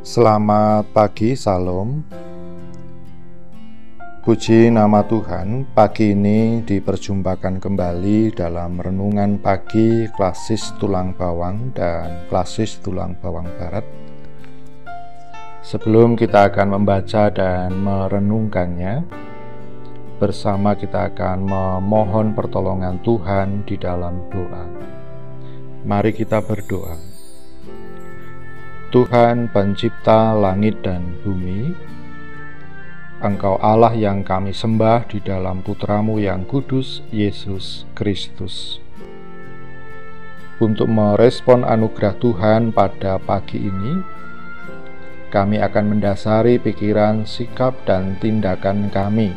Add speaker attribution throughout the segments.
Speaker 1: Selamat pagi, Salam. Puji nama Tuhan, pagi ini diperjumpakan kembali dalam renungan pagi klasis Tulang Bawang dan klasis Tulang Bawang Barat. Sebelum kita akan membaca dan merenungkannya, bersama kita akan memohon pertolongan Tuhan di dalam doa. Mari kita berdoa. Tuhan pencipta langit dan bumi, Engkau Allah yang kami sembah di dalam Putra-Mu yang kudus, Yesus Kristus. Untuk merespon anugerah Tuhan pada pagi ini, kami akan mendasari pikiran, sikap, dan tindakan kami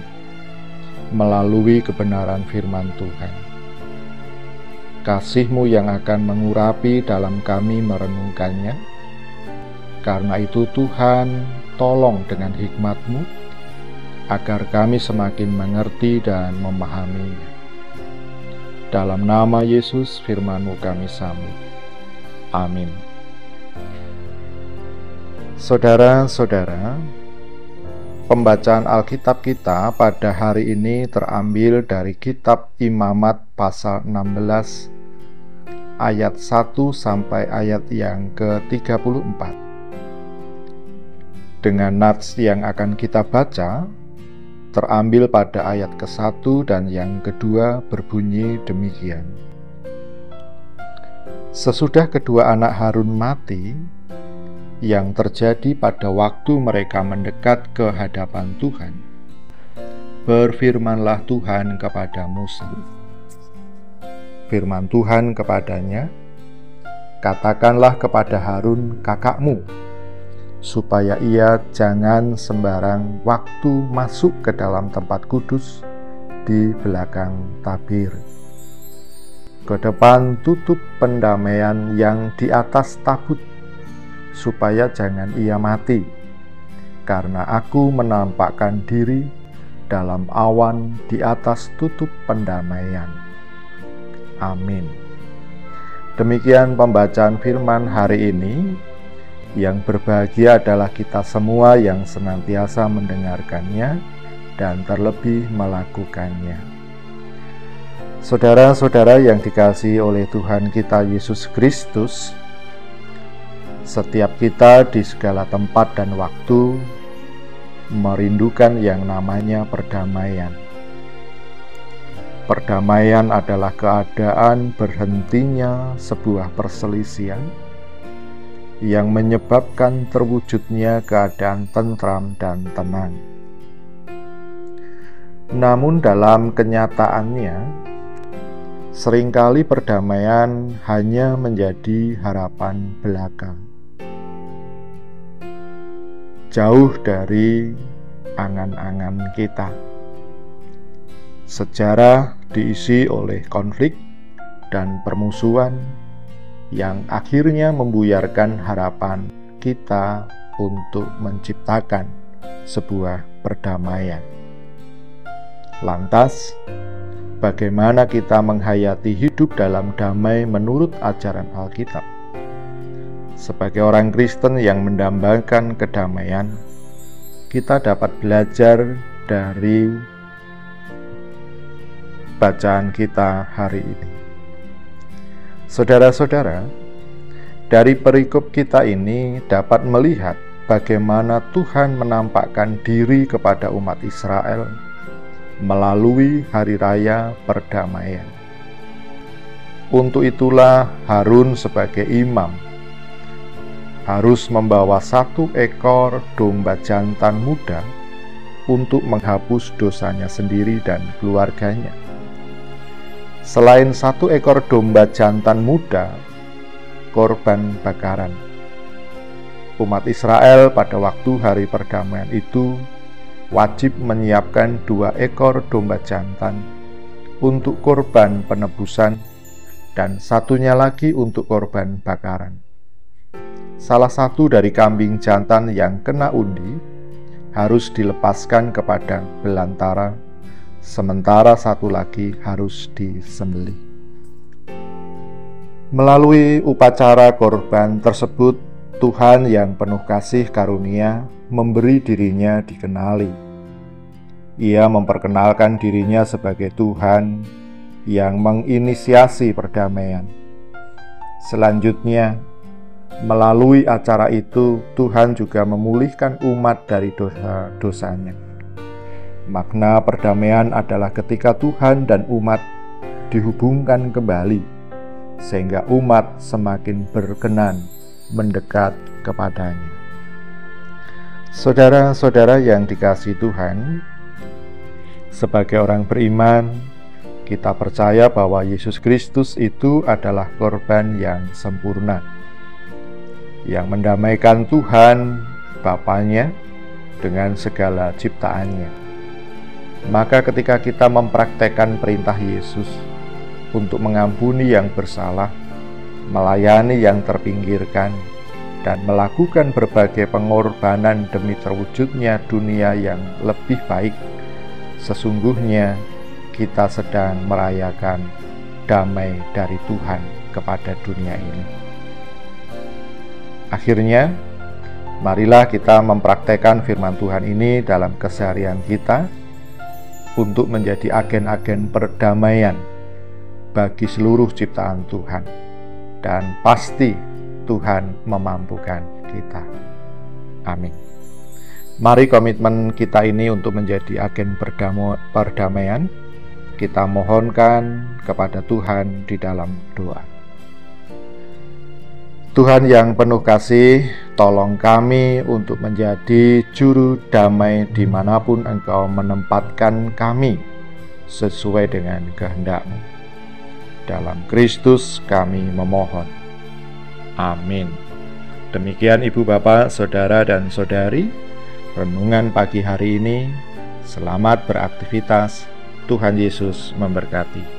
Speaker 1: melalui kebenaran firman Tuhan. Kasih-Mu yang akan mengurapi dalam kami merenungkannya. Karena itu Tuhan, tolong dengan hikmat-Mu, agar kami semakin mengerti dan memahaminya. Dalam nama Yesus, firman-Mu kami sambut. Amin. Saudara-saudara, pembacaan Alkitab kita pada hari ini terambil dari kitab Imamat pasal 16, ayat 1 sampai ayat yang ke-34. Dengan nats yang akan kita baca, terambil pada ayat ke-1 dan yang kedua berbunyi demikian. Sesudah kedua anak Harun mati, yang terjadi pada waktu mereka mendekat ke hadapan Tuhan, berfirmanlah Tuhan kepada Musa. Firman Tuhan kepadanya, katakanlah kepada Harun kakakmu, supaya ia jangan sembarang waktu masuk ke dalam tempat kudus di belakang tabir. Ke depan tutup pendamaian yang di atas tabut, supaya jangan ia mati, karena aku menampakkan diri dalam awan di atas tutup pendamaian. Amin. Demikian pembacaan firman hari ini. Yang berbahagia adalah kita semua yang senantiasa mendengarkannya dan terlebih melakukannya. Saudara-saudara yang dikasihi oleh Tuhan kita Yesus Kristus, setiap kita di segala tempat dan waktu merindukan yang namanya perdamaian. Perdamaian adalah keadaan berhentinya sebuah perselisihan yang menyebabkan terwujudnya keadaan tentram dan tenang. Namun dalam kenyataannya, seringkali perdamaian hanya menjadi harapan belaka, jauh dari angan-angan kita. Sejarah diisi oleh konflik dan permusuhan yang akhirnya membuyarkan harapan kita untuk menciptakan sebuah perdamaian. Lantas, bagaimana kita menghayati hidup dalam damai menurut ajaran Alkitab? Sebagai orang Kristen yang mendambakan kedamaian, kita dapat belajar dari bacaan kita hari ini. Saudara-saudara, dari perikop kita ini dapat melihat bagaimana Tuhan menampakkan diri kepada umat Israel melalui hari raya perdamaian. Untuk itulah Harun sebagai imam harus membawa 1 ekor domba jantan muda untuk menghapus dosanya sendiri dan keluarganya. Selain 1 ekor domba jantan muda, korban bakaran, umat Israel pada waktu hari perdamaian itu wajib menyiapkan 2 ekor domba jantan untuk korban penebusan dan 1-nya lagi untuk korban bakaran. Salah satu dari kambing jantan yang kena undi harus dilepaskan ke padang belantara, sementara 1 lagi harus disembelih. Melalui upacara korban tersebut, Tuhan yang penuh kasih karunia memberi dirinya dikenali. Ia memperkenalkan dirinya sebagai Tuhan yang menginisiasi perdamaian. Selanjutnya, melalui acara itu, Tuhan juga memulihkan umat dari dosa-dosanya. Makna perdamaian adalah ketika Tuhan dan umat dihubungkan kembali, sehingga umat semakin berkenan mendekat kepadanya. Saudara-saudara yang dikasihi Tuhan, sebagai orang beriman, kita percaya bahwa Yesus Kristus itu adalah korban yang sempurna, yang mendamaikan Tuhan Bapanya dengan segala ciptaannya. Maka ketika kita mempraktekkan perintah Yesus untuk mengampuni yang bersalah, melayani yang terpinggirkan, dan melakukan berbagai pengorbanan demi terwujudnya dunia yang lebih baik, sesungguhnya kita sedang merayakan damai dari Tuhan kepada dunia ini. Akhirnya, marilah kita mempraktekkan firman Tuhan ini dalam keseharian kita untuk menjadi agen-agen perdamaian bagi seluruh ciptaan Tuhan. Dan pasti Tuhan memampukan kita. Amin. Mari komitmen kita ini untuk menjadi agen perdamaian kita mohonkan kepada Tuhan di dalam doa. Tuhan yang penuh kasih, tolong kami untuk menjadi juru damai dimanapun Engkau menempatkan kami sesuai dengan kehendak-Mu. Dalam Kristus kami memohon. Amin. Demikian Ibu Bapak, Saudara dan Saudari, renungan pagi hari ini. Selamat beraktivitas. Tuhan Yesus memberkati.